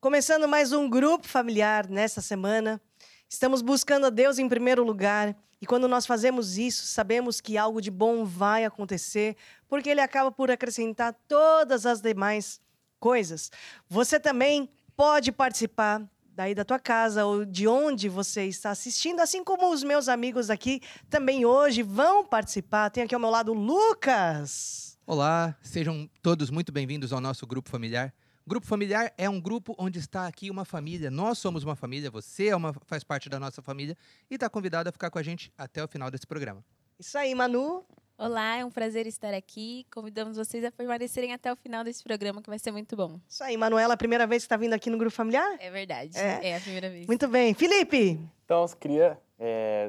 Começando mais um grupo familiar nesta semana. Estamos buscando a Deus em primeiro lugar. E quando nós fazemos isso, sabemos que algo de bom vai acontecer, porque Ele acaba por acrescentar todas as demais coisas. Você também pode participar daí da tua casa ou de onde você está assistindo, assim como os meus amigos aqui também hoje vão participar. Tenho aqui ao meu lado o Lucas. Olá, sejam todos muito bem-vindos ao nosso grupo familiar. Grupo familiar é um grupo onde está aqui uma família. Nós somos uma família, você faz parte da nossa família e está convidado a ficar com a gente até o final desse programa. Isso aí, Manu. Olá, é um prazer estar aqui. Convidamos vocês a permanecerem até o final desse programa, que vai ser muito bom. Isso aí, Manuela, a primeira vez que está vindo aqui no grupo familiar? É verdade, é a primeira vez. Muito bem. Felipe! Então, eu queria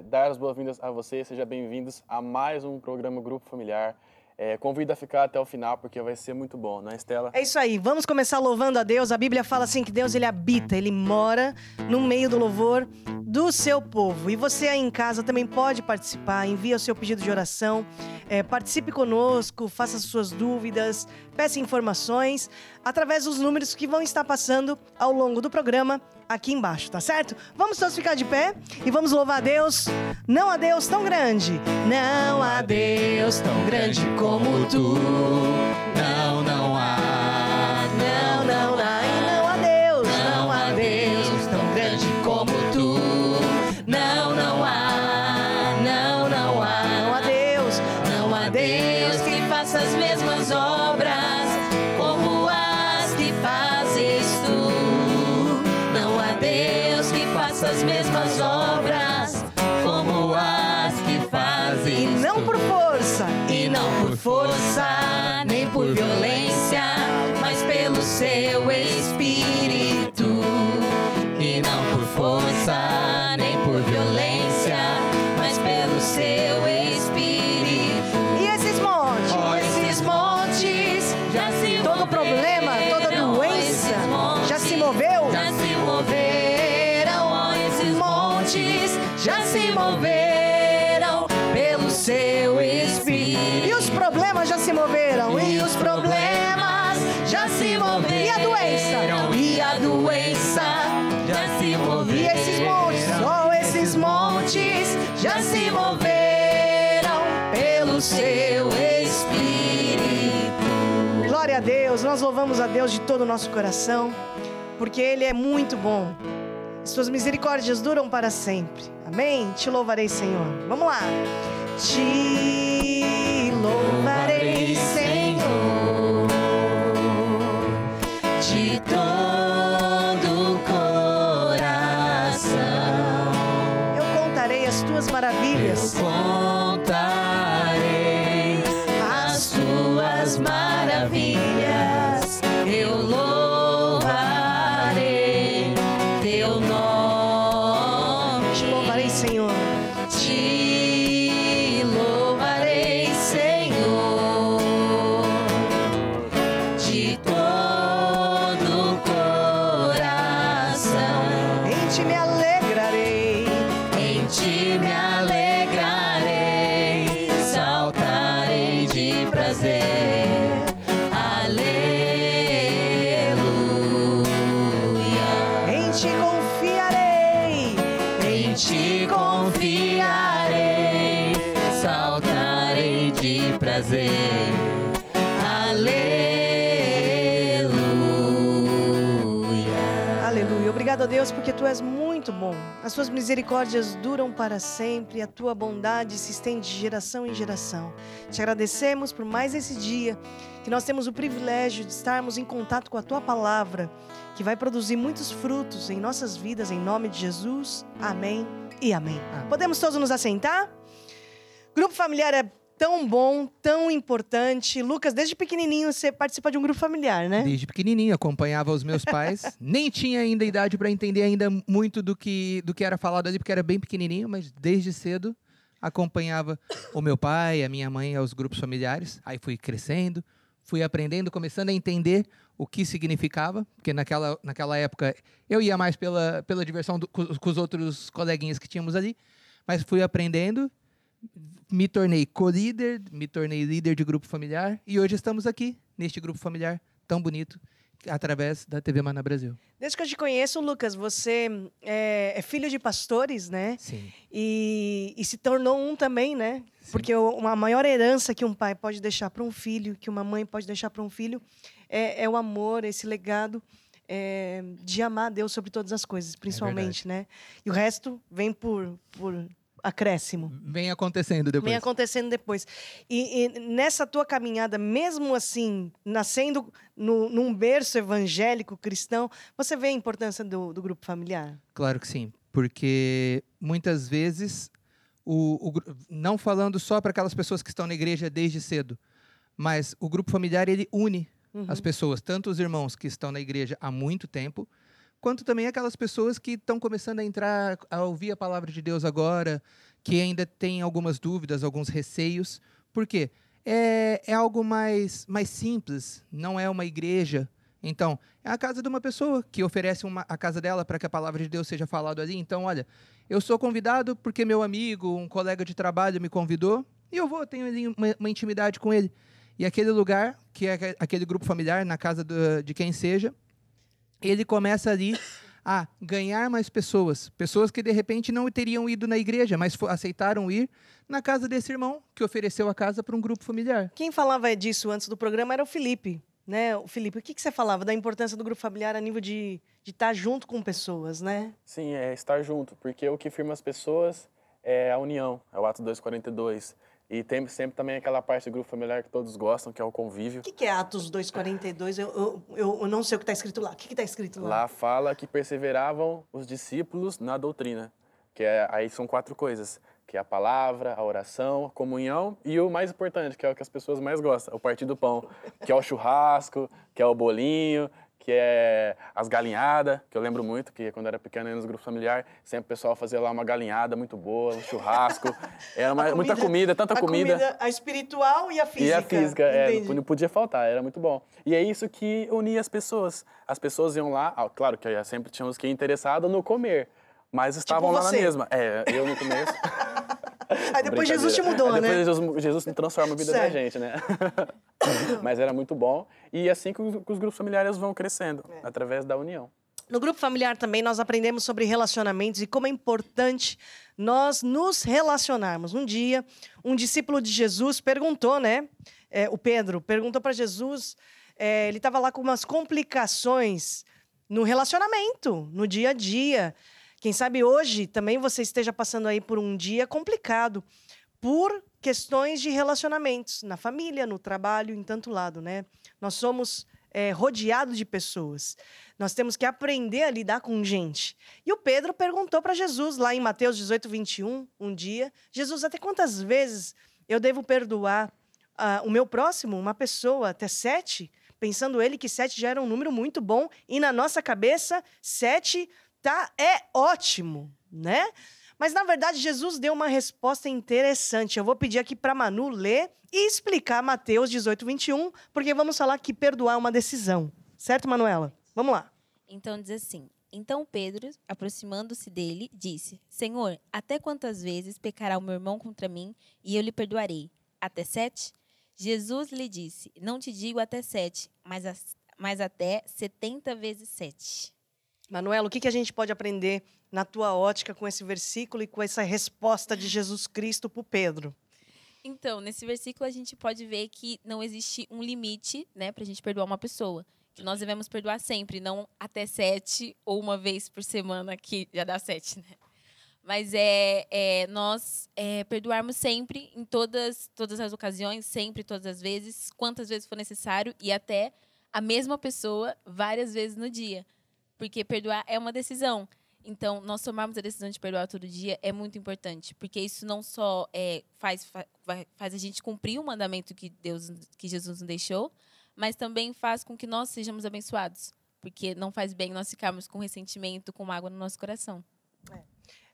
dar as boas-vindas a vocês, sejam bem-vindos a mais um programa Grupo Familiar. Convido a ficar até o final, porque vai ser muito bom, não é, Estela? É isso aí, vamos começar louvando a Deus. A Bíblia fala assim que Deus, Ele habita, Ele mora no meio do louvor do seu povo. E você aí em casa também pode participar, envia o seu pedido de oração, participe conosco, faça as suas dúvidas, peça informações, através dos números que vão estar passando ao longo do programa aqui embaixo, tá certo? Vamos todos ficar de pé e vamos louvar a Deus. Não há Deus tão grande, não há Deus tão grande como tu. Não, não há. Não, não há, e não há Deus, não há Deus tão grande como tu. Não, não há, não, não há, não há Deus, não há Deus que faça as mesmas obras como as que fazes tu. Não há Deus que faça as mesmas obras como as que fazes. E não por força, e não por força, nem por violência, mas pelo seu Espírito. E não por força, nem por violência, mas pelo seu Espírito. E esses montes, esses montes, já se todo moveram, problema, toda doença, já se moveu, já se moveram. Esses montes já se moveram pelo seu Espírito. E os problemas já se moveram, e os problemas já se moveram. E a doença, e a doença já se moveram. E esses montes, só esses montes já se moveram pelo seu Espírito. Glória a Deus, nós louvamos a Deus de todo o nosso coração, porque Ele é muito bom. Suas misericórdias duram para sempre. Amém? Te louvarei, Senhor. Vamos lá. Te louvarei, Senhor, de todo o coração. Eu contarei as tuas maravilhas. Eu contarei as tuas maravilhas. Eu louvarei teu nome. Te louvarei, Senhor. Te louvarei, Senhor, de todo o coração. Em ti me alegrarei, em ti me alegrarei, saltarei de prazer. Em ti confiarei, saltarei de prazer. Aleluia. Aleluia. Obrigado a Deus porque Tu és muito bom. As Tuas misericórdias duram para sempre, a Tua bondade se estende de geração em geração. Te agradecemos por mais esse dia, que nós temos o privilégio de estarmos em contato com a Tua palavra, que vai produzir muitos frutos em nossas vidas, em nome de Jesus. Amém e amém. Podemos todos nos assentar? Grupo familiar é tão bom, tão importante. Lucas, desde pequenininho você participa de um grupo familiar, né? Desde pequenininho, acompanhava os meus pais. Nem tinha ainda idade para entender ainda muito do que era falado ali, porque era bem pequenininho, mas desde cedo acompanhava o meu pai, a minha mãe, aos grupos familiares. Aí fui crescendo, fui aprendendo, começando a entender o que significava, porque naquela época eu ia mais pela diversão com os outros coleguinhas que tínhamos ali, mas fui aprendendo, me tornei co-líder, me tornei líder de grupo familiar e hoje estamos aqui, neste grupo familiar tão bonito através da TV Maná Brasil. Desde que eu te conheço, Lucas, você é filho de pastores, né? Sim. E se tornou um também, né? Sim. Porque a maior herança que um pai pode deixar para um filho, que uma mãe pode deixar para um filho, é o amor, esse legado de amar a Deus sobre todas as coisas, principalmente, né? E o resto vem por acréscimo. Vem acontecendo depois. Vem acontecendo depois. E nessa tua caminhada, mesmo assim, nascendo num berço evangélico cristão, você vê a importância do grupo familiar? Claro que sim, porque muitas vezes, não falando só para aquelas pessoas que estão na igreja desde cedo, mas o grupo familiar, ele une as pessoas, tanto os irmãos que estão na igreja há muito tempo, quanto também aquelas pessoas que estão começando a entrar, a ouvir a palavra de Deus agora, que ainda tem algumas dúvidas, alguns receios. Por quê? É algo mais simples, não é uma igreja. Então, é a casa de uma pessoa que oferece a casa dela para que a palavra de Deus seja falada ali. Então, olha, eu sou convidado porque meu amigo, um colega de trabalho me convidou, e eu tenho ali uma intimidade com ele. E aquele lugar, que é aquele grupo familiar, na casa de quem seja, ele começa ali a ganhar mais pessoas. Pessoas que, de repente, não teriam ido na igreja, mas aceitaram ir na casa desse irmão que ofereceu a casa para um grupo familiar. Quem falava disso antes do programa era o Felipe, né? O Felipe, o que você falava da importância do grupo familiar a nível de estar junto com pessoas, né? Sim, é estar junto, porque o que firma as pessoas é a união, é o ato 242. E tem sempre também aquela parte do grupo familiar que todos gostam, que é o convívio. O que é Atos 2,42? Eu não sei o que está escrito lá. O que está escrito lá? Lá fala que perseveravam os discípulos na doutrina. Aí são 4 coisas, que é a palavra, a oração, a comunhão e o mais importante, que é o que as pessoas mais gostam, o partir do pão, que é o churrasco, que é o bolinho, que é as galinhadas, que eu lembro muito, que quando eu era pequeno, nos grupos familiares, sempre o pessoal fazia lá uma galinhada muito boa, um churrasco, era muita comida, tanta comida. A espiritual e a física. E a física, não podia faltar, era muito bom. E é isso que unia as pessoas. As pessoas iam lá, claro que sempre tinham os que interessados no comer, mas estavam lá na mesma. Eu no começo. Aí depois Jesus te mudou, né? Depois Jesus transforma a vida da gente, né? Mas era muito bom. E assim que os grupos familiares vão crescendo, através da união. No grupo familiar também nós aprendemos sobre relacionamentos e como é importante nós nos relacionarmos. Um dia, um discípulo de Jesus perguntou, né? O Pedro perguntou para Jesus, ele estava lá com umas complicações no relacionamento, no dia a dia. Quem sabe hoje também você esteja passando aí por um dia complicado, por questões de relacionamentos, na família, no trabalho, em tanto lado, né? Nós somos rodeados de pessoas. Nós temos que aprender a lidar com gente. E o Pedro perguntou para Jesus, lá em Mateus 18, 21, um dia, Jesus, até quantas vezes eu devo perdoar o meu próximo, uma pessoa, até 7? Pensando ele que 7 já era um número muito bom, e na nossa cabeça, 7 é ótimo, né? Mas, na verdade, Jesus deu uma resposta interessante. Eu vou pedir aqui para Manu ler e explicar Mateus 18, 21, porque vamos falar que perdoar é uma decisão. Certo, Manuela? Vamos lá. Então, diz assim: Então Pedro, aproximando-se dele, disse: Senhor, até quantas vezes pecará o meu irmão contra mim e eu lhe perdoarei? Até 7? Jesus lhe disse: Não te digo até 7, mas até 70 vezes 7. Manuela, o que a gente pode aprender na tua ótica com esse versículo e com essa resposta de Jesus Cristo para o Pedro? Então, nesse versículo a gente pode ver que não existe um limite, né, para a gente perdoar uma pessoa. Que nós devemos perdoar sempre, não até 7 ou uma vez por semana, que já dá 7, né? Mas nós perdoarmos sempre, em todas as ocasiões, sempre, todas as vezes, quantas vezes for necessário, e até a mesma pessoa várias vezes no dia. Porque perdoar é uma decisão. Então, nós tomarmos a decisão de perdoar todo dia é muito importante. Porque isso não só faz a gente cumprir o mandamento que Jesus nos deixou, mas também faz com que nós sejamos abençoados. Porque não faz bem nós ficarmos com ressentimento, com mágoa no nosso coração.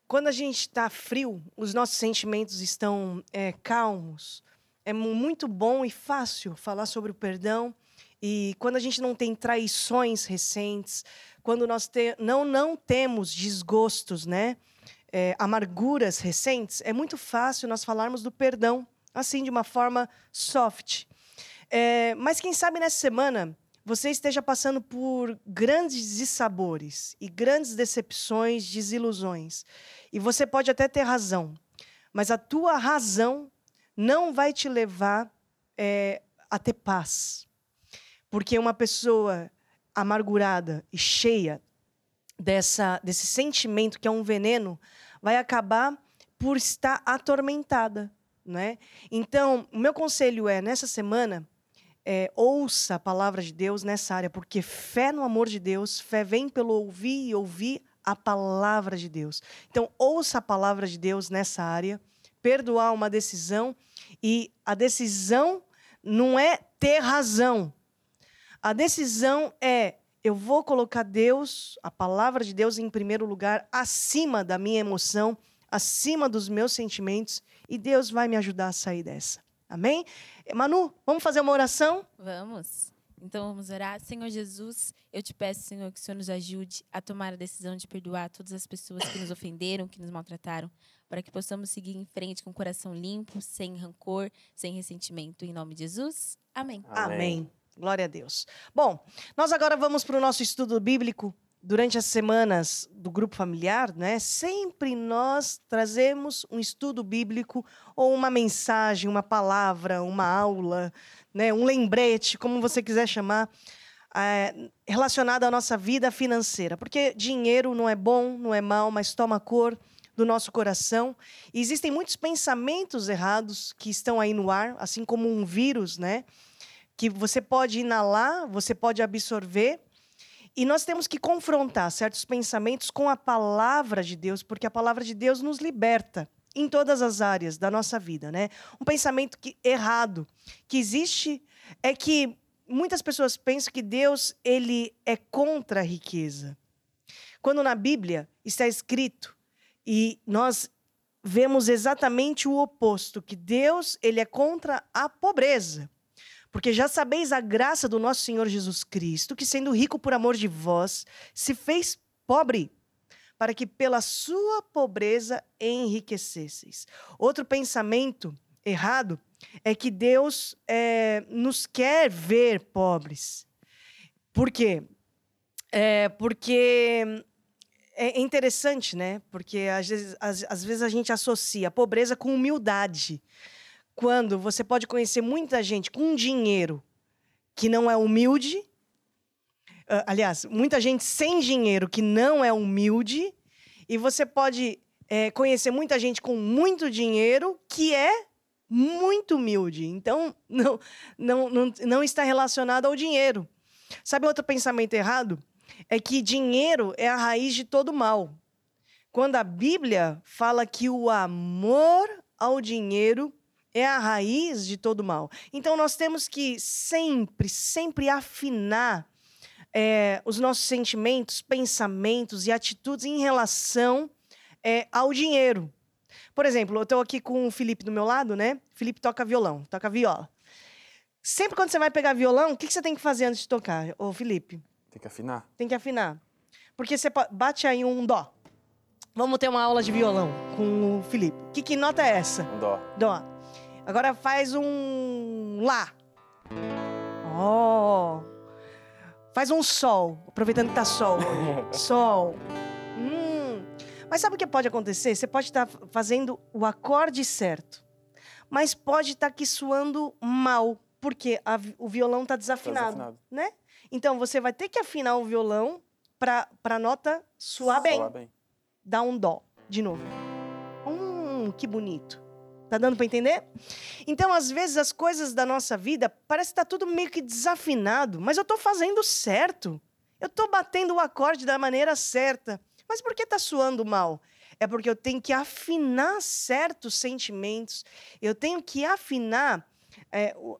Quando a gente está frio, os nossos sentimentos estão calmos. É muito bom e fácil falar sobre o perdão. E quando a gente não tem traições recentes, quando nós não temos desgostos, né? Amarguras recentes, é muito fácil nós falarmos do perdão, assim, de uma forma soft. Mas quem sabe nessa semana você esteja passando por grandes dissabores e grandes decepções, desilusões. E você pode até ter razão, mas a tua razão não vai te levar a ter paz. Porque uma pessoa amargurada e cheia desse sentimento que é um veneno, vai acabar por estar atormentada, né? Então, o meu conselho nessa semana, ouça a palavra de Deus nessa área, porque fé no amor de Deus, fé vem pelo ouvir e ouvir a palavra de Deus. Então, ouça a palavra de Deus nessa área, perdoar uma decisão, e a decisão não é ter razão. A decisão eu vou colocar Deus, a palavra de Deus em primeiro lugar, acima da minha emoção, acima dos meus sentimentos, e Deus vai me ajudar a sair dessa. Amém? Manu, vamos fazer uma oração? Vamos. Então vamos orar. Senhor Jesus, eu te peço, Senhor, que o Senhor nos ajude a tomar a decisão de perdoar todas as pessoas que nos ofenderam, que nos maltrataram, para que possamos seguir em frente com o coração limpo, sem rancor, sem ressentimento. Em nome de Jesus, amém. Amém. Glória a Deus. Bom, nós agora vamos para o nosso estudo bíblico. Durante as semanas do grupo familiar, né, sempre nós trazemos um estudo bíblico ou uma mensagem, uma palavra, uma aula, né, um lembrete, como você quiser chamar, relacionado à nossa vida financeira. Porque dinheiro não é bom, não é mal, mas toma cor do nosso coração. E existem muitos pensamentos errados que estão aí no ar, assim como um vírus, né, que você pode inalar, você pode absorver. E nós temos que confrontar certos pensamentos com a palavra de Deus, porque a palavra de Deus nos liberta em todas as áreas da nossa vida, né? Um pensamento errado que existe é que muitas pessoas pensam que Deus ele é contra a riqueza. Quando na Bíblia está escrito, e nós vemos exatamente o oposto, que Deus ele é contra a pobreza. Porque já sabeis a graça do nosso Senhor Jesus Cristo, que sendo rico por amor de vós, se fez pobre, para que pela sua pobreza enriquecesseis. Outro pensamento errado é que Deus nos quer ver pobres. Por quê? Porque é interessante, né? Porque às vezes a gente associa a pobreza com humildade. Quando você pode conhecer muita gente com dinheiro que não é humilde, aliás, muita gente sem dinheiro que não é humilde, e você pode conhecer muita gente com muito dinheiro que é muito humilde. Então, não está relacionado ao dinheiro. Sabe outro pensamento errado? É que dinheiro é a raiz de todo mal. Quando a Bíblia fala que o amor ao dinheiro é a raiz de todo mal. Então, nós temos que sempre afinar os nossos sentimentos, pensamentos e atitudes em relação ao dinheiro. Por exemplo, eu estou aqui com o Felipe do meu lado, né? O Felipe toca violão, toca viola. Sempre quando você vai pegar violão, o que você tem que fazer antes de tocar, ô Felipe? Tem que afinar. Tem que afinar. Porque você bate aí um dó. Vamos ter uma aula de violão com o Felipe. Que nota é essa? Um dó. Dó. Agora faz um lá. Ó. Faz um sol. Aproveitando que tá sol. Sol. Mas sabe o que pode acontecer? Você pode estar fazendo o acorde certo, mas pode estar aqui soando mal, porque o violão tá desafinado, né? Então, você vai ter que afinar o violão para a nota soar bem. Dá um dó. De novo. Que bonito. Tá dando para entender? Então, às vezes, as coisas da nossa vida parece que tá tudo meio que desafinado, mas eu tô fazendo certo. Eu tô batendo o acorde da maneira certa. Mas por que tá soando mal? É porque eu tenho que afinar certos sentimentos. Eu tenho que afinar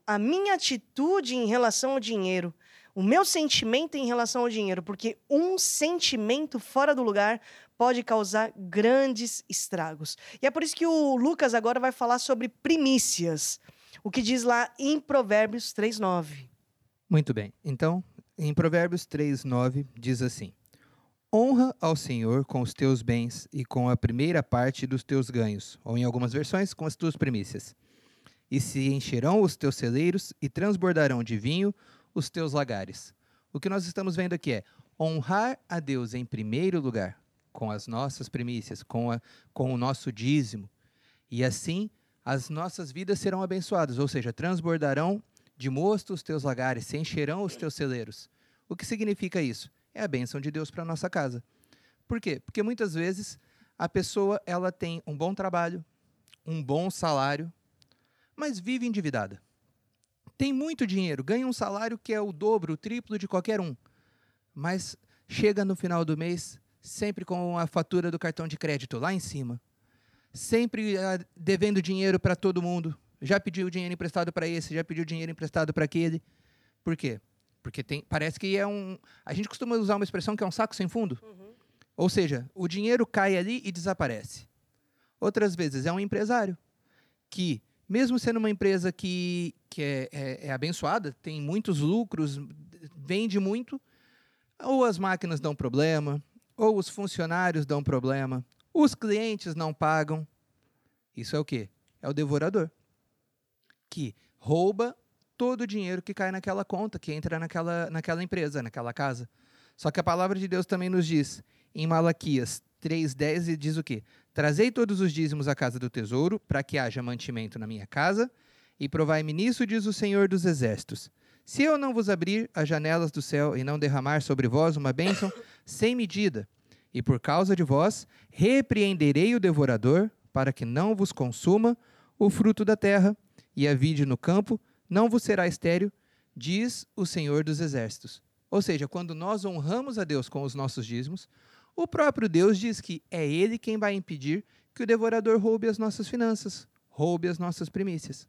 a minha atitude em relação ao dinheiro. O meu sentimento em relação ao dinheiro. Porque um sentimento fora do lugar pode causar grandes estragos. E é por isso que o Lucas agora vai falar sobre primícias. O que diz lá em Provérbios 3:9. Muito bem. Então, em Provérbios 3:9 diz assim: honra ao Senhor com os teus bens e com a primeira parte dos teus ganhos, ou em algumas versões, com as tuas primícias. E se encherão os teus celeiros e transbordarão de vinho os teus lagares. O que nós estamos vendo aqui é honrar a Deus em primeiro lugar, com as nossas primícias, com o nosso dízimo. E assim, as nossas vidas serão abençoadas, ou seja, transbordarão de mosto os teus lagares, se encherão os teus celeiros. O que significa isso? É a bênção de Deus para a nossa casa. Por quê? Porque muitas vezes a pessoa ela tem um bom trabalho, um bom salário, mas vive endividada. Tem muito dinheiro, ganha um salário que é o dobro, o triplo de qualquer um, mas chega no final do mês sempre com a fatura do cartão de crédito lá em cima, sempre devendo dinheiro para todo mundo, já pediu dinheiro emprestado para esse, já pediu dinheiro emprestado para aquele. Por quê? Porque parece que é um... A gente costuma usar uma expressão que é um saco sem fundo. Uhum. Ou seja, o dinheiro cai ali e desaparece. Outras vezes é um empresário que, mesmo sendo uma empresa que é abençoada, tem muitos lucros, vende muito, ou as máquinas dão problema, ou os funcionários dão problema, os clientes não pagam. Isso é o quê? É o devorador, que rouba todo o dinheiro que cai naquela conta, que entra naquela empresa, naquela casa. Só que a palavra de Deus também nos diz, em Malaquias 3:10, e diz o quê? Trazei todos os dízimos à casa do tesouro, para que haja mantimento na minha casa, e provai-me nisso, diz o Senhor dos Exércitos. Se eu não vos abrir as janelas do céu e não derramar sobre vós uma bênção sem medida, e por causa de vós repreenderei o devorador, para que não vos consuma o fruto da terra, e a vide no campo não vos será estéril, diz o Senhor dos Exércitos. Ou seja, quando nós honramos a Deus com os nossos dízimos, o próprio Deus diz que é Ele quem vai impedir que o devorador roube as nossas finanças, roube as nossas primícias,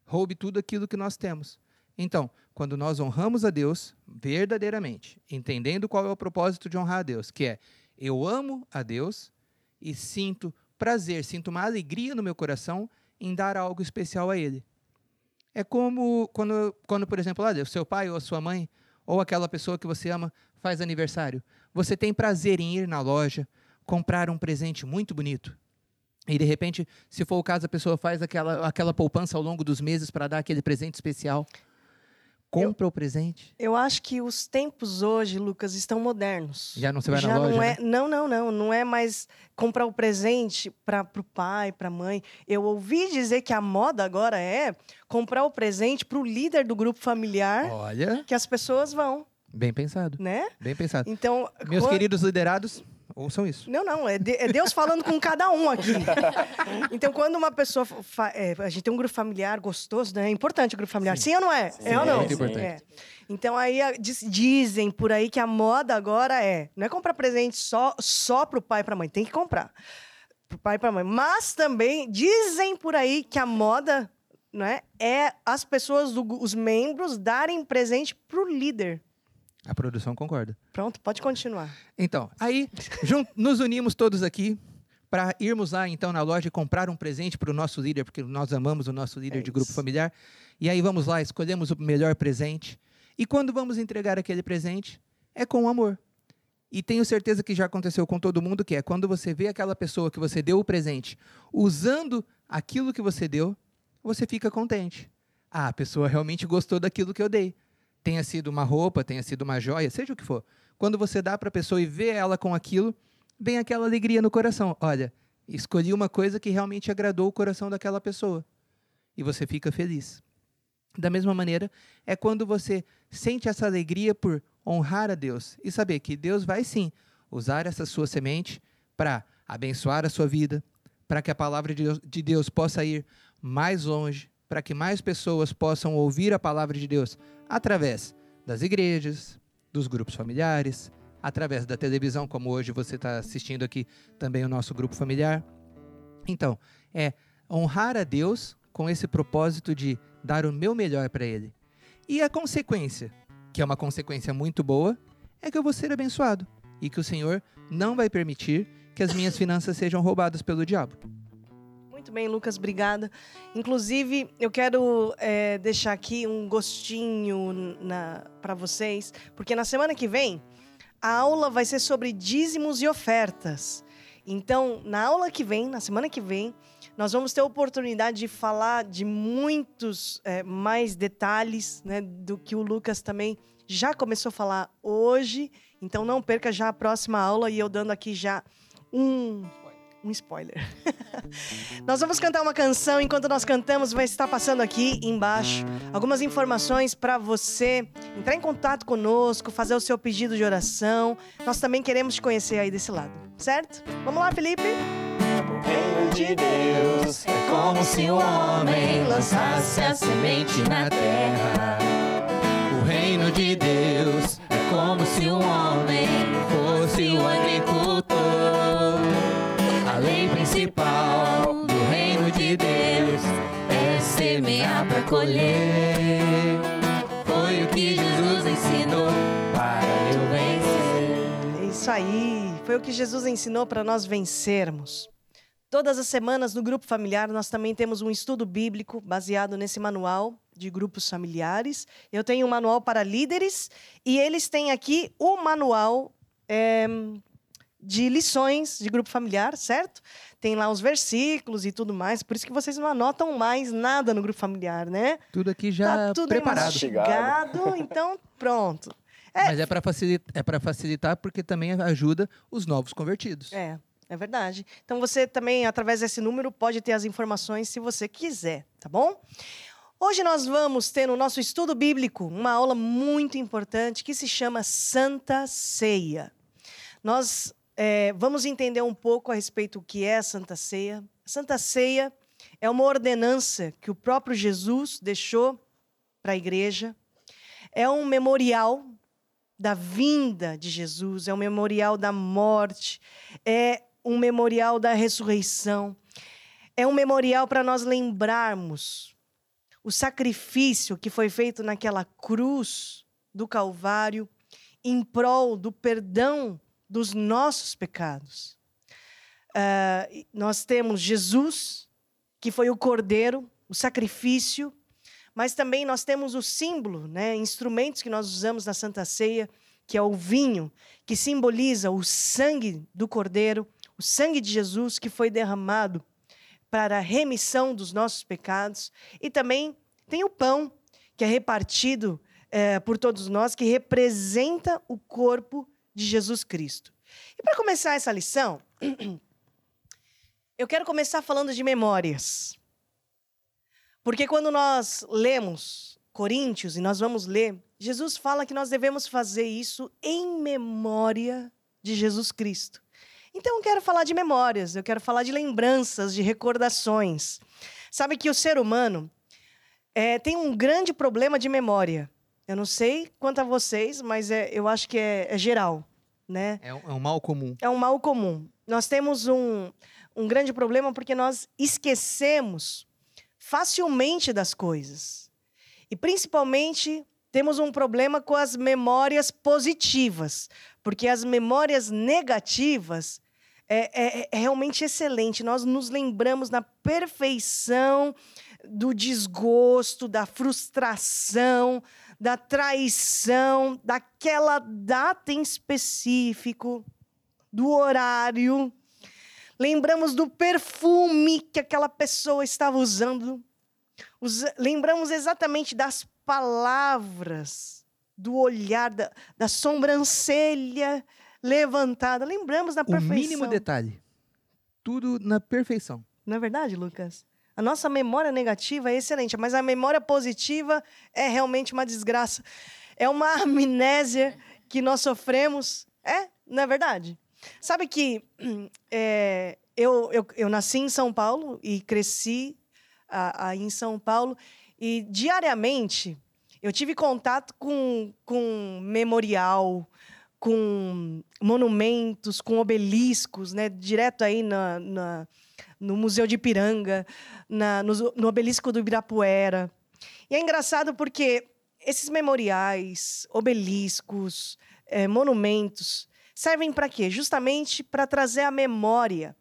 roube tudo aquilo que nós temos. Então, quando nós honramos a Deus verdadeiramente, entendendo qual é o propósito de honrar a Deus, que é eu amo a Deus e sinto prazer, sinto uma alegria no meu coração em dar algo especial a Ele. É como quando por exemplo, o seu pai ou a sua mãe, ou aquela pessoa que você ama, faz aniversário. Você tem prazer em ir na loja, comprar um presente muito bonito. E, de repente, se for o caso, a pessoa faz aquela poupança ao longo dos meses para dar aquele presente especial. Compra o presente. Eu acho que os tempos hoje, Lucas, estão modernos. Já não se vai na loja, não é, né? Não é mais comprar o presente para o pai, para a mãe. Eu ouvi dizer que a moda agora é comprar o presente para o líder do grupo familiar. Olha. Que as pessoas vão. Bem pensado. Né? Bem pensado. Então, meus queridos liderados, ouçam isso. Não, é Deus falando com cada um aqui. Então, quando uma pessoa... a gente tem um grupo familiar gostoso, né? É importante o grupo familiar. Sim ou não é? Sim, é ou não? Muito importante. É. Então, aí dizem por aí que a moda agora não é comprar presente só pro pai e pra mãe. Tem que comprar pro pai e pra mãe. Mas também dizem por aí que a moda, né, é as pessoas, os membros, darem presente pro líder. A produção concorda. Pronto, pode continuar. Então, aí nos unimos todos aqui para irmos lá, então, na loja e comprar um presente para o nosso líder, porque nós amamos o nosso líder de grupo familiar. E aí vamos lá, escolhemos o melhor presente. E quando vamos entregar aquele presente, é com amor. E tenho certeza que já aconteceu com todo mundo, que é quando você vê aquela pessoa que você deu o presente usando aquilo que você deu, você fica contente. Ah, a pessoa realmente gostou daquilo que eu dei. Tenha sido uma roupa, tenha sido uma joia, seja o que for. Quando você dá para a pessoa e vê ela com aquilo, vem aquela alegria no coração. Olha, escolhi uma coisa que realmente agradou o coração daquela pessoa. E você fica feliz. Da mesma maneira, é quando você sente essa alegria por honrar a Deus e saber que Deus vai sim usar essa sua semente para abençoar a sua vida, para que a palavra de Deus possa ir mais longe, para que mais pessoas possam ouvir a palavra de Deus através das igrejas, dos grupos familiares, através da televisão, como hoje você está assistindo aqui também o nosso grupo familiar. Então, é honrar a Deus com esse propósito de dar o meu melhor para Ele. E a consequência, que é uma consequência muito boa, é que eu vou ser abençoado e que o Senhor não vai permitir que as minhas finanças sejam roubadas pelo diabo. Muito bem, Lucas, obrigada. Inclusive, eu quero deixar aqui um gostinho para vocês, porque na semana que vem, a aula vai ser sobre dízimos e ofertas. Então, na aula que vem, na semana que vem, nós vamos ter a oportunidade de falar de muitos mais detalhes, né, do que o Lucas também já começou a falar hoje. Então, não perca já a próxima aula e eu dando aqui já um spoiler. Nós vamos cantar uma canção. Enquanto nós cantamos, vai estar passando aqui embaixo algumas informações para você entrar em contato conosco, fazer o seu pedido de oração. Nós também queremos te conhecer aí desse lado, certo? Vamos lá, Felipe? O reino de Deus é como se o homem lançasse a semente na terra. O reino de Deus é como se o homem fosse o agricultor. A lei principal do reino de Deus é semear para colher. Foi o que Jesus ensinou para eu vencer. É isso aí, foi o que Jesus ensinou para nós vencermos. Todas as semanas no Grupo Familiar nós também temos um estudo bíblico baseado nesse manual de grupos familiares. Eu tenho um manual para líderes e eles têm aqui o manual de lições de grupo familiar, certo? Tem lá os versículos e tudo mais, por isso que vocês não anotam mais nada no grupo familiar, né? Tudo aqui já Tá tudo preparado. mastigado, então pronto. Mas é para facilitar porque também ajuda os novos convertidos. É verdade. Então você também, através desse número, pode ter as informações se você quiser, tá bom? Hoje nós vamos ter no nosso estudo bíblico uma aula muito importante que se chama Santa Ceia. Nós vamos entender um pouco a respeito do que é a Santa Ceia. A Santa Ceia é uma ordenança que o próprio Jesus deixou para a igreja. É um memorial da vinda de Jesus, é um memorial da morte, é um memorial da ressurreição, é um memorial para nós lembrarmos o sacrifício que foi feito naquela cruz do Calvário em prol do perdão dos nossos pecados. Nós temos Jesus, que foi o Cordeiro, o sacrifício, mas também nós temos o símbolo, né, instrumentos que nós usamos na Santa Ceia, que é o vinho, que simboliza o sangue do Cordeiro, o sangue de Jesus que foi derramado para a remissão dos nossos pecados. E também tem o pão, que é repartido por todos nós, que representa o corpo de Jesus Cristo. E para começar essa lição, eu quero começar falando de memórias. Porque quando nós lemos Coríntios, e nós vamos ler, Jesus fala que nós devemos fazer isso em memória de Jesus Cristo. Então eu quero falar de memórias, eu quero falar de lembranças, de recordações. Sabe que o ser humano tem um grande problema de memória. Eu não sei quanto a vocês, mas eu acho que é geral, né? É um mal comum. É um mal comum. Nós temos um grande problema porque nós esquecemos facilmente das coisas. E principalmente temos um problema com as memórias positivas, porque as memórias negativas é realmente excelente. Nós nos lembramos na perfeição do desgosto, da frustração, da traição, daquela data em específico, do horário. Lembramos do perfume que aquela pessoa estava usando. Lembramos exatamente das palavras, do olhar, da sobrancelha levantada. Lembramos da perfeição. O mínimo detalhe. Tudo na perfeição. Não é verdade, Lucas? A nossa memória negativa é excelente, mas a memória positiva é realmente uma desgraça. É uma amnésia que nós sofremos. Não é verdade? Sabe que eu nasci em São Paulo e cresci aí em São Paulo. E diariamente eu tive contato com memorial, com monumentos, com obeliscos, né? Direto aí no Museu de Ipiranga, no obelisco do Ibirapuera. E é engraçado porque esses memoriais, obeliscos, monumentos, servem para quê? Justamente para trazer à memória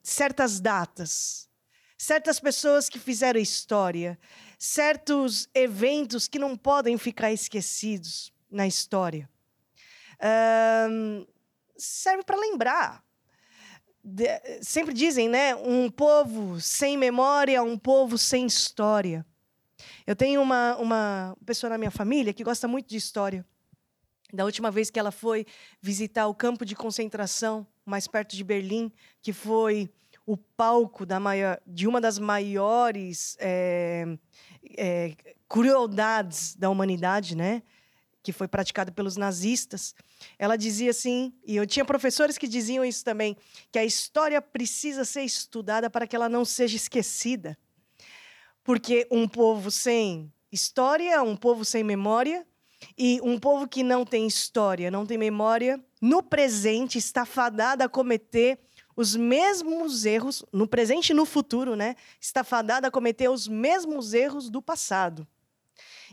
certas datas, certas pessoas que fizeram história, certos eventos que não podem ficar esquecidos na história. serve para lembrar. Sempre dizem, né? Um povo sem memória é um povo sem história. Eu tenho uma pessoa na minha família que gosta muito de história. Da última vez que ela foi visitar o campo de concentração, mais perto de Berlim, que foi o palco de uma das maiores crueldades da humanidade, né? Que foi praticada pelos nazistas. Ela dizia assim, e eu tinha professores que diziam isso também, que a história precisa ser estudada para que ela não seja esquecida. Porque um povo sem história é um povo sem memória, e um povo que não tem história, não tem memória, no presente está fadado a cometer os mesmos erros, no presente e no futuro, né? Está fadado a cometer os mesmos erros do passado.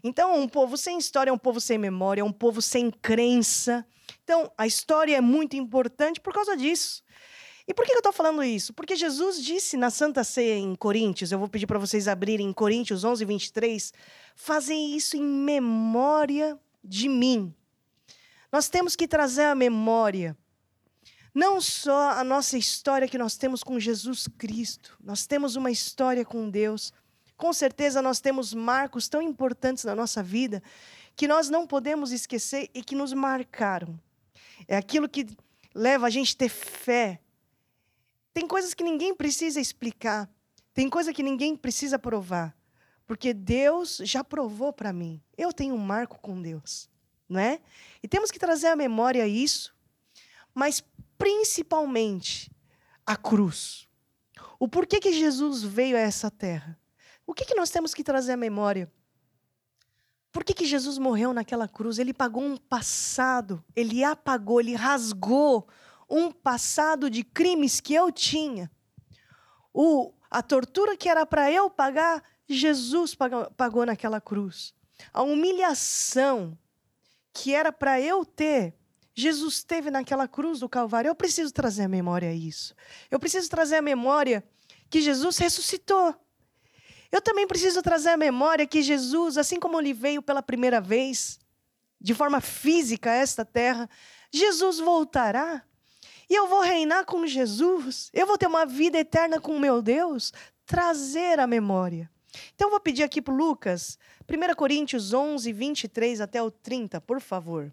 Então, um povo sem história é um povo sem memória, é um povo sem crença. Então, a história é muito importante por causa disso. E por que eu estou falando isso? Porque Jesus disse na Santa Ceia em Coríntios, eu vou pedir para vocês abrirem em Coríntios 11, 23, fazem isso em memória de mim. Nós temos que trazer à memória não só a nossa história que nós temos com Jesus Cristo, nós temos uma história com Deus. Com certeza nós temos marcos tão importantes na nossa vida que nós não podemos esquecer e que nos marcaram. É aquilo que leva a gente a ter fé. Tem coisas que ninguém precisa explicar. Tem coisa que ninguém precisa provar. Porque Deus já provou para mim. Eu tenho um marco com Deus, não é? E temos que trazer à memória isso, mas principalmente a cruz. O porquê que Jesus veio a essa terra. O que nós temos que trazer à memória? Por que Jesus morreu naquela cruz? Ele pagou um passado, ele apagou, ele rasgou um passado de crimes que eu tinha. A tortura que era para eu pagar, Jesus pagou naquela cruz. A humilhação que era para eu ter, Jesus teve naquela cruz do Calvário. Eu preciso trazer à memória isso. Eu preciso trazer à memória que Jesus ressuscitou. Eu também preciso trazer à memória que Jesus, assim como ele veio pela primeira vez, de forma física a esta terra, Jesus voltará. E eu vou reinar com Jesus. Eu vou ter uma vida eterna com o meu Deus. Trazer à memória. Então, eu vou pedir aqui para o Lucas, 1 Coríntios 11, 23 até o 30, por favor.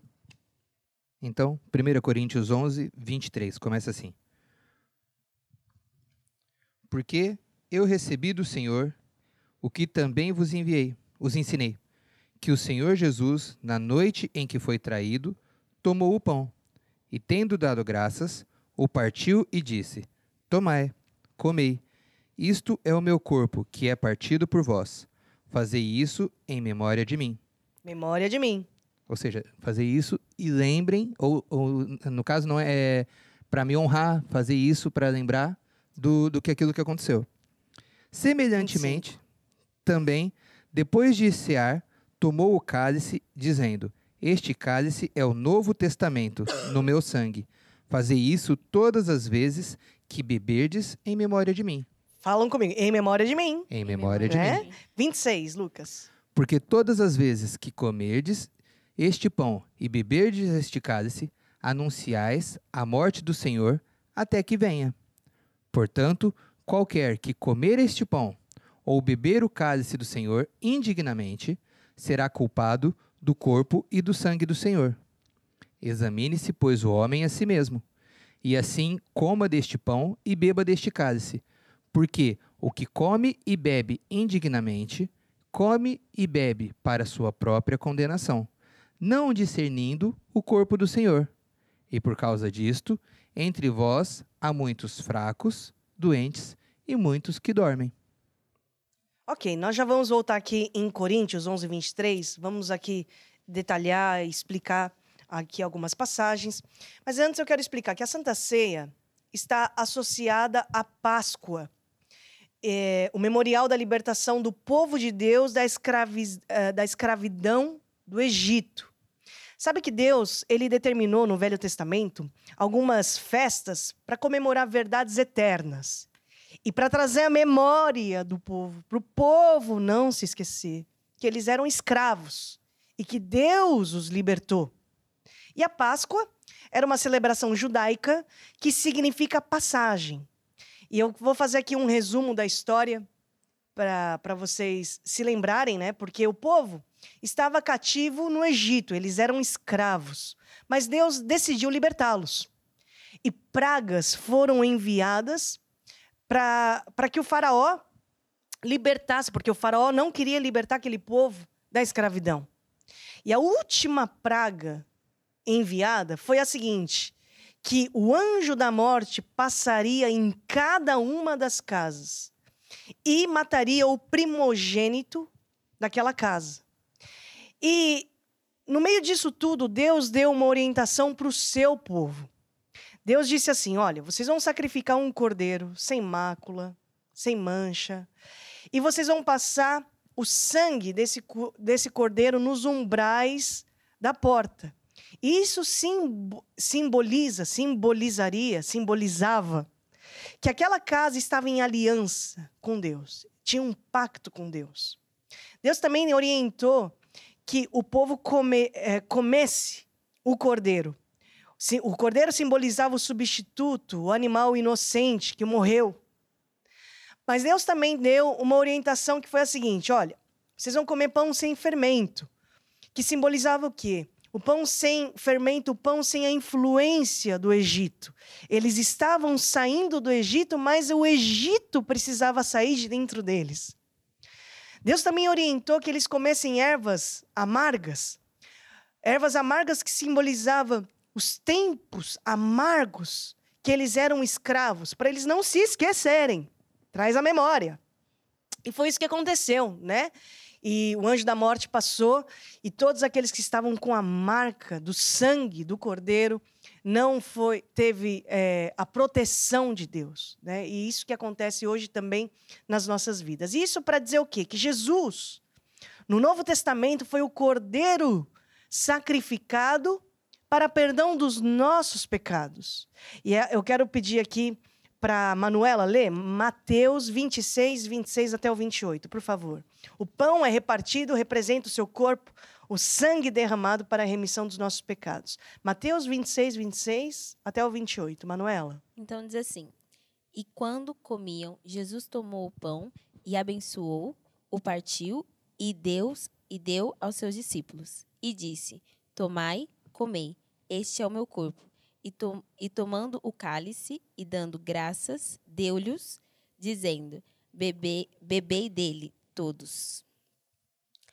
Então, 1 Coríntios 11, 23, começa assim. Porque eu recebi do Senhor o que também vos ensinei, que o Senhor Jesus, na noite em que foi traído, tomou o pão, e tendo dado graças, o partiu e disse, tomai, comei, isto é o meu corpo, que é partido por vós. Fazei isso em memória de mim. Memória de mim. Ou seja, fazer isso e lembrem, ou no caso não é para me honrar, fazer isso para lembrar do que aquilo que aconteceu. Semelhantemente, também, depois de cear, tomou o cálice, dizendo, este cálice é o Novo Testamento no meu sangue. Fazei isso todas as vezes que beberdes em memória de mim. Falam comigo, em memória de mim. Em memória de mim. 26, Lucas. Porque todas as vezes que comerdes este pão e beberdes este cálice, anunciais a morte do Senhor até que venha. Portanto, qualquer que comer este pão ou beber o cálice do Senhor indignamente, será culpado do corpo e do sangue do Senhor. Examine-se, pois, o homem a si mesmo, e assim coma deste pão e beba deste cálice, porque o que come e bebe indignamente, come e bebe para sua própria condenação, não discernindo o corpo do Senhor. E por causa disto, entre vós há muitos fracos, doentes e muitos que dormem. Ok, nós já vamos voltar aqui em Coríntios 11, 23. Vamos aqui detalhar e explicar aqui algumas passagens. Mas antes eu quero explicar que a Santa Ceia está associada à Páscoa. O memorial da libertação do povo de Deus da escravidão do Egito. Sabe que Deus, ele determinou no Velho Testamento algumas festas para comemorar verdades eternas. E para trazer a memória do povo, para o povo não se esquecer que eles eram escravos e que Deus os libertou. E a Páscoa era uma celebração judaica que significa passagem. E eu vou fazer aqui um resumo da história para vocês se lembrarem, né? Porque o povo estava cativo no Egito, eles eram escravos. Mas Deus decidiu libertá-los. E pragas foram enviadas para que o faraó libertasse, porque o faraó não queria libertar aquele povo da escravidão. E a última praga enviada foi a seguinte, que o anjo da morte passaria em cada uma das casas e mataria o primogênito daquela casa. E no meio disso tudo, Deus deu uma orientação para o seu povo. Deus disse assim, olha, vocês vão sacrificar um cordeiro sem mácula, sem mancha, e vocês vão passar o sangue desse cordeiro nos umbrais da porta. Isso simbolizava que aquela casa estava em aliança com Deus, tinha um pacto com Deus. Deus também orientou que o povo comesse o cordeiro. O cordeiro simbolizava o substituto, o animal inocente que morreu. Mas Deus também deu uma orientação que foi a seguinte, olha, vocês vão comer pão sem fermento, que simbolizava o quê? O pão sem fermento, o pão sem a influência do Egito. Eles estavam saindo do Egito, mas o Egito precisava sair de dentro deles. Deus também orientou que eles comessem ervas amargas que simbolizavam os tempos amargos que eles eram escravos, para eles não se esquecerem. Traz a memória. E foi isso que aconteceu, né? E o anjo da morte passou e todos aqueles que estavam com a marca do sangue do cordeiro teve a proteção de Deus, né? E isso que acontece hoje também nas nossas vidas. E isso para dizer o quê? Que Jesus, no Novo Testamento, foi o cordeiro sacrificado para perdão dos nossos pecados. E eu quero pedir aqui para a Manuela ler Mateus 26, 26 até o 28, por favor. O pão é repartido, representa o seu corpo, o sangue derramado para a remissão dos nossos pecados. Mateus 26, 26 até o 28. Manuela. Então diz assim, e quando comiam, Jesus tomou o pão e abençoou, o partiu e deu aos seus discípulos. E disse, tomai, comei, este é o meu corpo. E tomando o cálice e dando graças, deu-lhes, dizendo, bebei dele todos.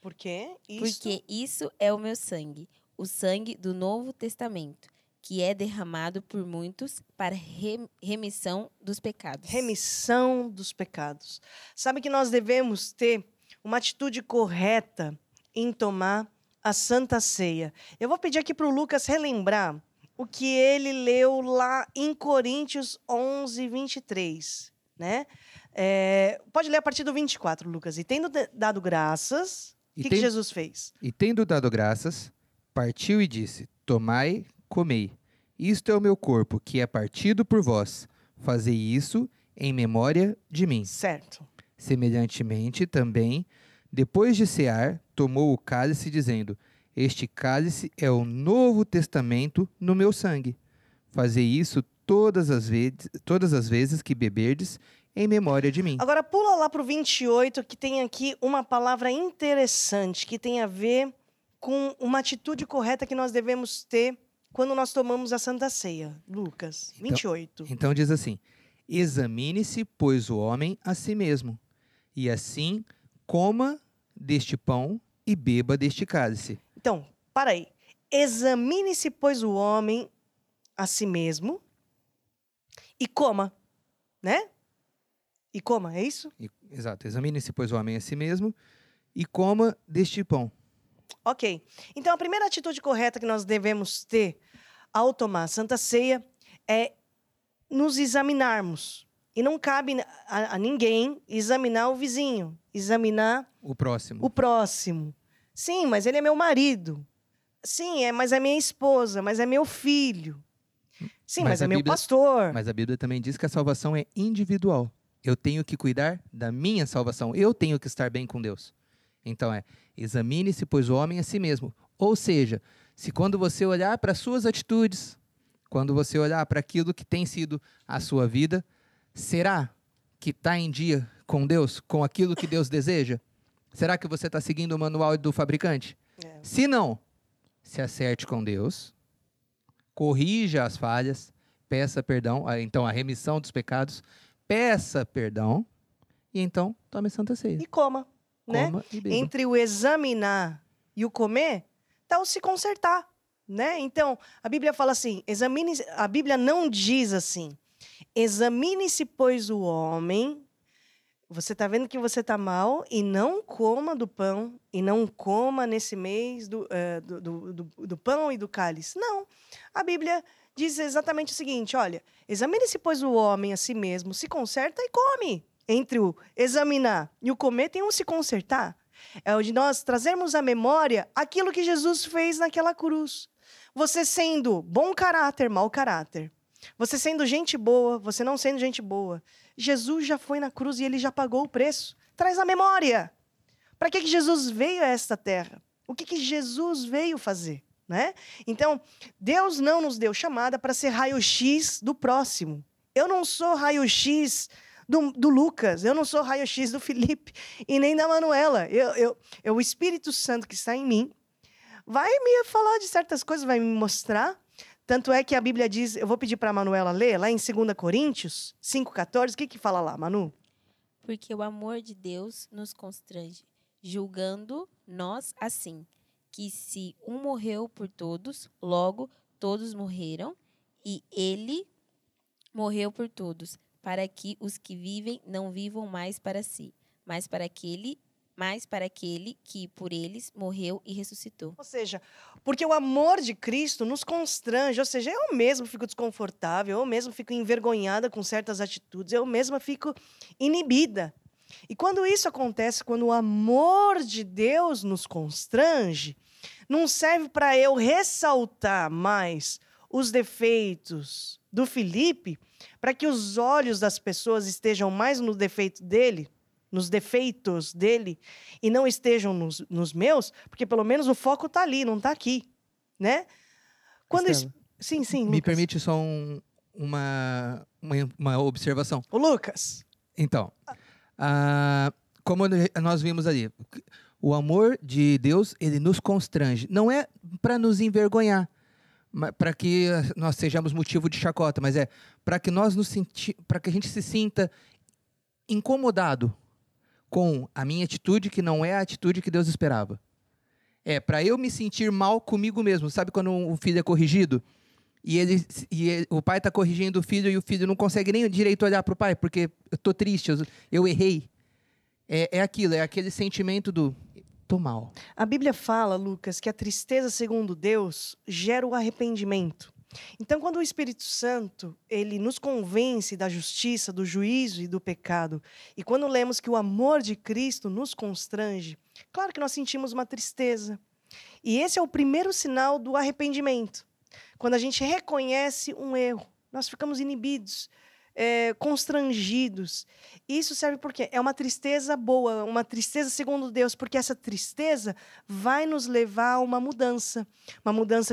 Por quê? Porque isso é o meu sangue, o sangue do Novo Testamento, que é derramado por muitos para remissão dos pecados. Remissão dos pecados. Sabe que nós devemos ter uma atitude correta em tomar a Santa Ceia. Eu vou pedir aqui para o Lucas relembrar o que ele leu lá em Coríntios 11, 23, né? Pode ler a partir do 24, Lucas. E tendo dado graças, o que Jesus fez? E tendo dado graças, partiu e disse, tomai, comei. Isto é o meu corpo, que é partido por vós. Fazei isso em memória de mim. Certo. Semelhantemente, também, depois de cear, tomou o cálice, dizendo, este cálice é o Novo Testamento no meu sangue. Fazei isso todas as vezes que beberdes em memória de mim. Agora pula lá para o 28, que tem aqui uma palavra interessante, que tem a ver com uma atitude correta que nós devemos ter quando nós tomamos a Santa Ceia. Lucas, 28. Então diz assim, examine-se, pois, o homem a si mesmo, e assim coma deste pão e beba deste cálice. Então, para aí. Examine-se, pois, o homem a si mesmo e coma, né? E coma, é isso? Exato. Examine-se, pois, o homem a si mesmo e coma deste pão. Ok. Então, a primeira atitude correta que nós devemos ter ao tomar a Santa Ceia é nos examinarmos. E não cabe a ninguém examinar o vizinho, examinar o próximo. O próximo. Sim, mas ele é meu marido. Sim, mas é minha esposa, mas é meu filho. Sim, mas é meu pastor. Mas a Bíblia também diz que a salvação é individual. Eu tenho que cuidar da minha salvação. Eu tenho que estar bem com Deus. Então examine-se, pois, o homem a si mesmo. Ou seja, se quando você olhar para as suas atitudes, Quando você olhar para aquilo que tem sido a sua vida, será que está em dia com Deus, com aquilo que Deus deseja? Será que você está seguindo o manual do fabricante? Se não, se acerte com Deus, corrija as falhas, peça perdão, então a remissão dos pecados, peça perdão e então tome a Santa Ceia. E coma, né? Coma e beba. Entre o examinar e o comer, está o se consertar, né? Então, a Bíblia fala assim, a Bíblia não diz assim, examine-se, pois, o homem, você está vendo que você está mal, e não coma do pão, e não coma nesse mês do pão e do cálice. Não, a Bíblia diz exatamente o seguinte, olha, examine-se, pois, o homem a si mesmo, se conserta e come. Entre o examinar e o comer tem um se consertar. É o de nós trazermos à memória aquilo que Jesus fez naquela cruz. Você sendo bom caráter, mau caráter. Você sendo gente boa, você não sendo gente boa. Jesus já foi na cruz e ele já pagou o preço. Traz à memória. Para que Jesus veio a esta terra? O que Jesus veio fazer? Né? Então, Deus não nos deu chamada para ser raio-x do próximo. Eu não sou raio-x do Lucas, eu não sou raio-x do Felipe e nem da Manuela. O Espírito Santo que está em mim vai me falar de certas coisas, vai me mostrar. Tanto é que a Bíblia diz, eu vou pedir para a Manuela ler, lá em 2 Coríntios 5,14, o que fala lá, Manu? Porque o amor de Deus nos constrange, julgando nós assim, que se um morreu por todos, logo todos morreram, e ele morreu por todos, para que os que vivem não vivam mais para si, mas para aquele que por eles morreu e ressuscitou. Ou seja, porque o amor de Cristo nos constrange, ou seja, eu mesmo fico desconfortável, eu mesmo fico envergonhada com certas atitudes, eu mesma fico inibida. E quando isso acontece, quando o amor de Deus nos constrange, não serve para eu ressaltar mais os defeitos do Felipe, para que os olhos das pessoas estejam mais no defeito dele, nos defeitos dele, e não estejam nos meus, porque pelo menos o foco está ali, não está aqui, né? Sim, Me Lucas. permite só uma observação. O Lucas. Então, como nós vimos ali, o amor de Deus, ele nos constrange. Não é para nos envergonhar, para que nós sejamos motivo de chacota, mas é para que para que a gente se sinta incomodado com a minha atitude, que não é a atitude que Deus esperava. É para eu me sentir mal comigo mesmo. Sabe quando um filho é corrigido e o pai está corrigindo o filho e o filho não consegue nem direito olhar para o pai porque eu tô triste, eu errei. É aquilo, é aquele sentimento do tô mal. A Bíblia fala, Lucas, que a tristeza, segundo Deus, gera o arrependimento. Então, quando o Espírito Santo, ele nos convence da justiça, do juízo e do pecado, e quando lemos que o amor de Cristo nos constrange, claro que nós sentimos uma tristeza. E esse é o primeiro sinal do arrependimento. Quando a gente reconhece um erro, nós ficamos inibidos, constrangidos. Isso serve porque é uma tristeza boa, uma tristeza segundo Deus, porque essa tristeza vai nos levar a uma mudança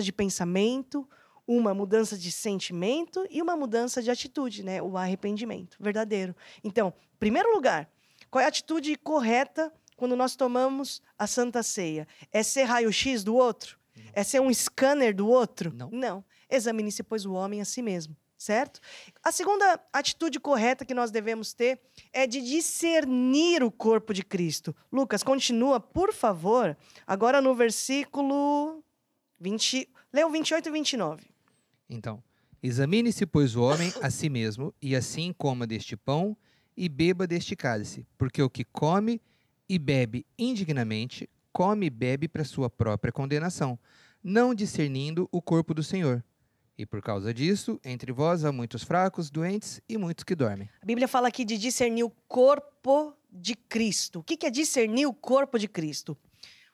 de pensamento, uma mudança de sentimento e uma mudança de atitude, né? O arrependimento verdadeiro. Então, em primeiro lugar, qual é a atitude correta quando nós tomamos a Santa Ceia? É ser raio-x do outro? Não. É ser um scanner do outro? Não. Examine-se, pois, o homem a si mesmo, certo? A segunda atitude correta que nós devemos ter é de discernir o corpo de Cristo. Lucas, continua, por favor, agora no versículo 20, leu 28 e 29. Então, examine-se, pois, o homem a si mesmo, e assim coma deste pão e beba deste cálice, porque o que come e bebe indignamente, come e bebe para sua própria condenação, não discernindo o corpo do Senhor. E por causa disso, entre vós há muitos fracos, doentes e muitos que dormem. A Bíblia fala aqui de discernir o corpo de Cristo. O que é discernir o corpo de Cristo?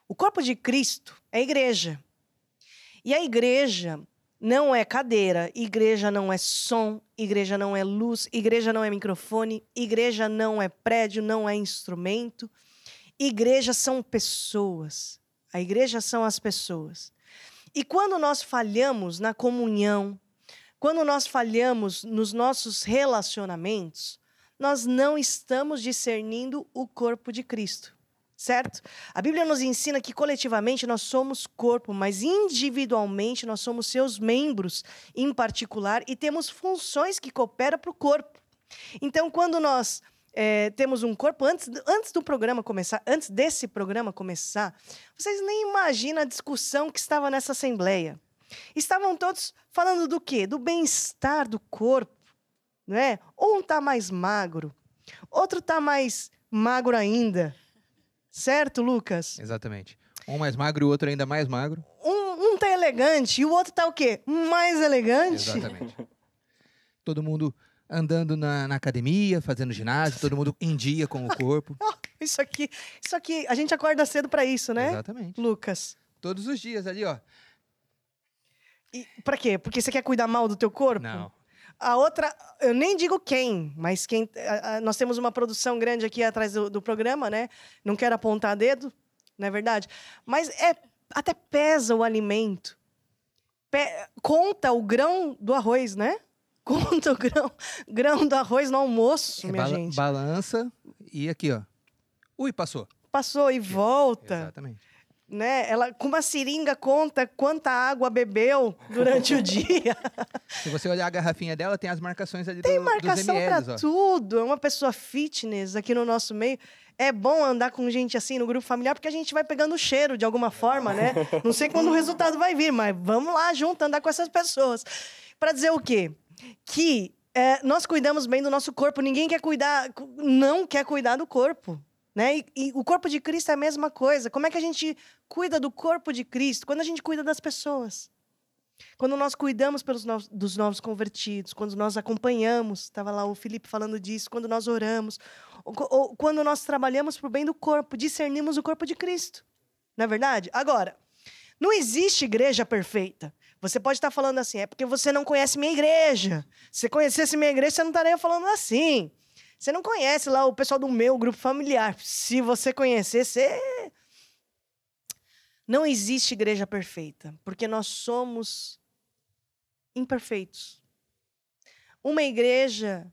O corpo de Cristo é a igreja. E a igreja não é cadeira, igreja não é som, igreja não é luz, igreja não é microfone, igreja não é prédio, não é instrumento. Igreja são pessoas. A igreja são as pessoas. E quando nós falhamos na comunhão, quando nós falhamos nos nossos relacionamentos, nós não estamos discernindo o corpo de Cristo, certo? A Bíblia nos ensina que coletivamente nós somos corpo, mas individualmente nós somos seus membros em particular e temos funções que cooperam para o corpo. Então, quando nós temos um corpo, antes do programa começar, antes desse programa começar, vocês nem imaginam a discussão que estava nessa assembleia. Estavam todos falando do quê? Do bem-estar do corpo, não é? Um está mais magro, outro está mais magro ainda. Certo, Lucas? Exatamente. Um mais magro e o outro ainda mais magro. Um tá elegante e o outro tá o quê? Mais elegante? Exatamente. Todo mundo andando na academia, fazendo ginásio, todo mundo em dia com o corpo. Isso aqui, a gente acorda cedo para isso, né? Exatamente. Lucas. Todos os dias ali, ó. E pra quê? Porque você quer cuidar mal do teu corpo? Não. A outra, eu nem digo quem, mas quem. Nós temos uma produção grande aqui atrás do programa, né? Não quero apontar dedo, não é verdade? Mas até pesa o alimento. Conta o grão do arroz, né? Conta o grão do arroz no almoço, minha gente. Balança e aqui, ó. Ui, passou. Passou e volta. Exatamente. Né? Ela, com uma seringa, conta quanta água bebeu durante o dia. Se você olhar a garrafinha dela, tem as marcações ali Tem dos marcação mls, pra ó. tudo. É uma pessoa fitness aqui no nosso meio. É bom andar com gente assim no grupo familiar, porque a gente vai pegando o cheiro de alguma forma, né? Não sei quando o resultado vai vir, mas vamos lá junto andar com essas pessoas. Pra dizer o quê? Que nós cuidamos bem do nosso corpo. Ninguém não quer cuidar do corpo. Né? E o corpo de Cristo é a mesma coisa. Como é que a gente cuida do corpo de Cristo? Quando a gente cuida das pessoas. Quando nós cuidamos dos novos convertidos, quando nós acompanhamos, estava lá o Felipe falando disso, quando nós oramos, ou quando nós trabalhamos para o bem do corpo, discernimos o corpo de Cristo. Não é verdade? Agora, não existe igreja perfeita. Você pode estar falando assim, é porque você não conhece minha igreja. Se você conhecesse minha igreja, você não estaria falando assim. Você não conhece lá o pessoal do meu grupo familiar. Se você conhecer, você... Não existe igreja perfeita, porque nós somos imperfeitos. Uma igreja,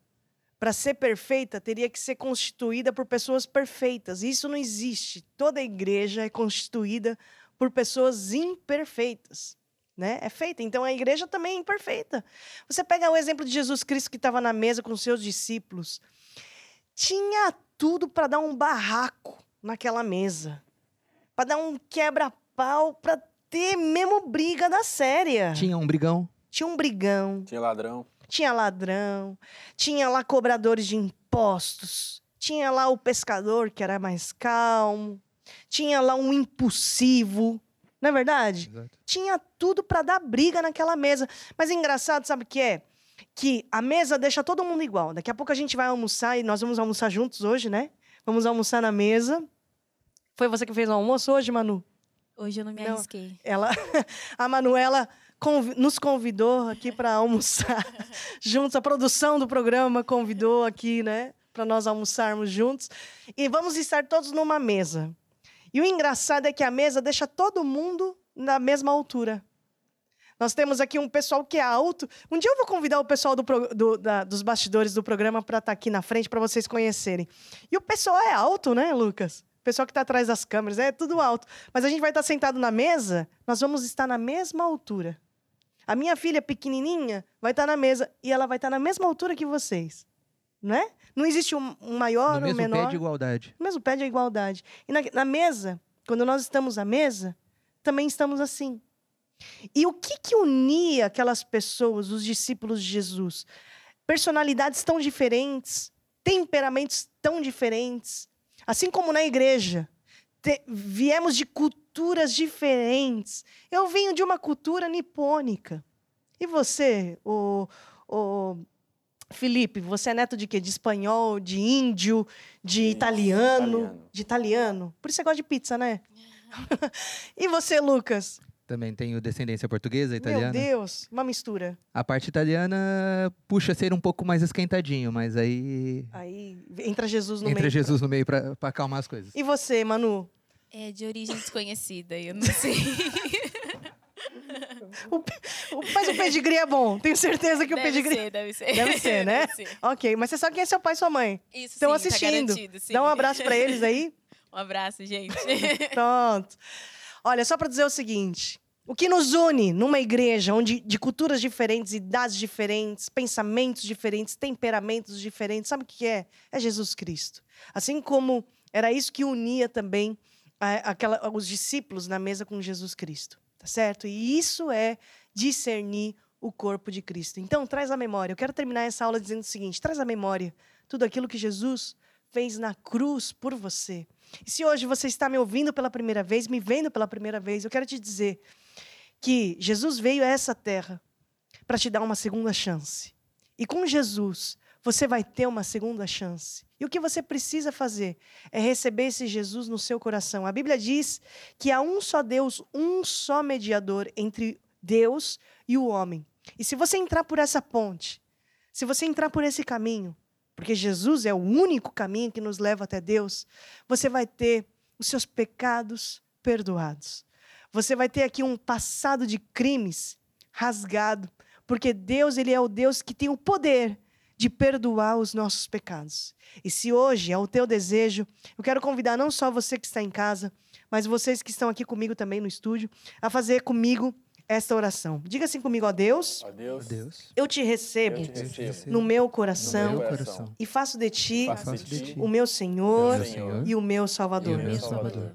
para ser perfeita, teria que ser constituída por pessoas perfeitas. Isso não existe. Toda igreja é constituída por pessoas imperfeitas. Né? É feita. Então, a igreja também é imperfeita. Você pega o exemplo de Jesus Cristo que estava na mesa com os seus discípulos. Tinha tudo para dar um barraco naquela mesa. Para dar um quebra-pau, para ter mesmo briga da séria. Tinha um brigão. Tinha um brigão. Tinha ladrão. Tinha ladrão. Tinha lá cobradores de impostos. Tinha lá o pescador, que era mais calmo. Tinha lá um impulsivo. Não é verdade? Exato. Tinha tudo para dar briga naquela mesa. Mas engraçado, sabe o que é? Que a mesa deixa todo mundo igual. Daqui a pouco a gente vai almoçar e nós vamos almoçar juntos hoje, né? Vamos almoçar na mesa. Foi você que fez o almoço hoje, Manu? Hoje eu não me arrisquei. A Manuela nos convidou aqui para almoçar juntos. A produção do programa convidou aqui, né? Para nós almoçarmos juntos. E vamos estar todos numa mesa. E o engraçado é que a mesa deixa todo mundo na mesma altura. Nós temos aqui um pessoal que é alto. Um dia eu vou convidar o pessoal dos bastidores do programa para estar aqui na frente, para vocês conhecerem. E o pessoal é alto, né, Lucas? O pessoal que está atrás das câmeras, é tudo alto. Mas a gente vai estar sentado na mesa, nós vamos estar na mesma altura. A minha filha pequenininha vai estar na mesa e ela vai estar na mesma altura que vocês. Né? Não existe um maior ou menor. No mesmo pé de igualdade. No mesmo pé de igualdade. E na mesa, quando nós estamos à mesa, também estamos assim. E o que unia aquelas pessoas, os discípulos de Jesus? Personalidades tão diferentes, temperamentos tão diferentes. Assim como na igreja, viemos de culturas diferentes. Eu venho de uma cultura nipônica. E você, Felipe, você é neto de quê? De espanhol, de índio, de italiano? De italiano. Por isso você gosta de pizza, né? E você, Lucas? Também tenho descendência portuguesa, italiana. Meu Deus, uma mistura. A parte italiana puxa a ser um pouco mais esquentadinho, mas aí... Aí entra Jesus no meio. Entra Jesus no meio pra acalmar as coisas. E você, Manu? É de origem desconhecida, eu não sei. Mas o pedigree é bom. Tenho certeza que o pedigree... Deve ser. Deve ser, né? Deve ser. Ok, mas você sabe quem é seu pai e sua mãe? Isso, Estão sim, assistindo. tá garantido, sim. Dá um abraço pra eles aí. Um abraço, gente. Pronto. Olha, só pra dizer o seguinte. O que nos une numa igreja onde de culturas diferentes, idades diferentes, pensamentos diferentes, temperamentos diferentes, sabe o que é? É Jesus Cristo. Assim como era isso que unia também os discípulos na mesa com Jesus Cristo. Tá certo? E isso é discernir o corpo de Cristo. Então, traz à memória. Eu quero terminar essa aula dizendo o seguinte. Traz à memória tudo aquilo que Jesus fez na cruz por você. E se hoje você está me ouvindo pela primeira vez, me vendo pela primeira vez, eu quero te dizer que Jesus veio a essa terra para te dar uma segunda chance. E com Jesus, você vai ter uma segunda chance. E o que você precisa fazer é receber esse Jesus no seu coração. A Bíblia diz que há um só Deus, um só mediador entre Deus e o homem. E se você entrar por essa ponte, se você entrar por esse caminho, porque Jesus é o único caminho que nos leva até Deus, você vai ter os seus pecados perdoados. Você vai ter aqui um passado de crimes rasgado, porque Deus, ele é o Deus que tem o poder de perdoar os nossos pecados. E se hoje é o teu desejo, eu quero convidar não só você que está em casa, mas vocês que estão aqui comigo também no estúdio, a fazer comigo esta oração. Diga assim comigo, ó Deus, eu te recebo, no meu coração, e faço de ti, o meu Senhor, e o meu Salvador.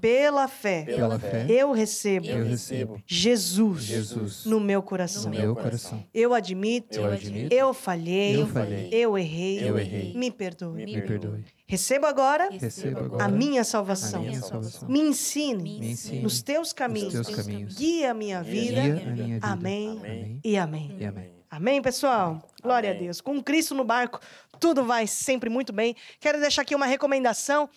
Pela fé, eu recebo, Jesus, no meu coração. Eu admito, eu falhei, eu errei, me perdoe. Recebo agora a minha salvação. Me ensine nos teus caminhos. Guia a minha vida. Amém e amém. Amém, pessoal? Glória a Deus. Com Cristo no barco, tudo vai sempre muito bem. Quero deixar aqui uma recomendação.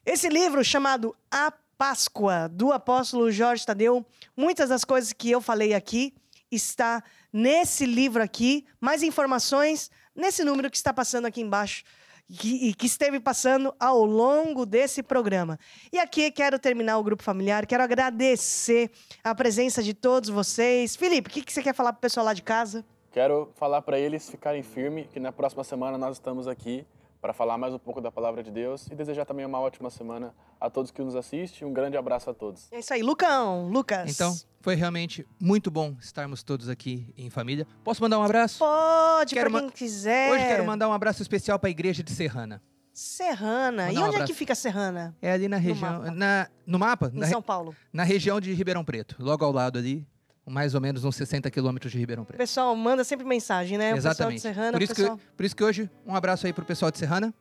Esse livro chamado A Páscoa, do apóstolo Jorge Tadeu. Muitas das coisas que eu falei aqui está nesse livro aqui. Mais informações nesse número que está passando aqui embaixo. Que esteve passando ao longo desse programa. E aqui quero terminar o grupo familiar, quero agradecer a presença de todos vocês. Felipe, o que você quer falar pro pessoal lá de casa? Quero falar para eles ficarem firmes, que na próxima semana nós estamos aqui para falar mais um pouco da Palavra de Deus e desejar também uma ótima semana a todos que nos assistem. Um grande abraço a todos. É isso aí, Lucas. Então, foi realmente muito bom estarmos todos aqui em família. Posso mandar um abraço? Pode, para quem quiser. Hoje quero mandar um abraço especial para a igreja de Serrana. Serrana. E onde é que fica Serrana? É ali na região... No mapa? Em São Paulo. Na região de Ribeirão Preto, logo ao lado ali. Mais ou menos uns 60 quilômetros de Ribeirão Preto. O pessoal manda sempre mensagem, né? Exatamente. O pessoal de Serrana, por isso que hoje, um abraço aí pro pessoal de Serrana.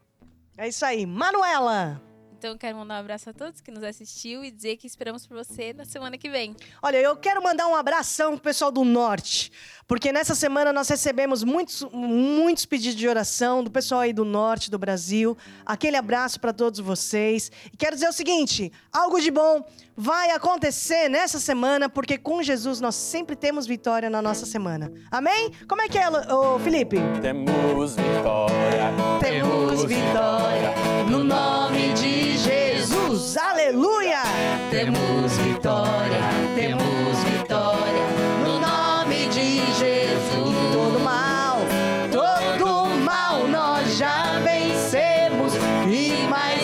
É isso aí. Manuela! Então, eu quero mandar um abraço a todos que nos assistiu e dizer que esperamos por você na semana que vem. Olha, eu quero mandar um abração pro pessoal do Norte, porque nessa semana nós recebemos muitos pedidos de oração do pessoal aí do Norte do Brasil. Aquele abraço para todos vocês. E quero dizer o seguinte, algo de bom vai acontecer nessa semana, porque com Jesus nós sempre temos vitória na nossa semana. Amém? Como é que é, Felipe? Temos vitória. Temos vitória no nome de Jesus. Aleluia! Temos vitória no nome de Jesus. Todo mal nós já vencemos e mais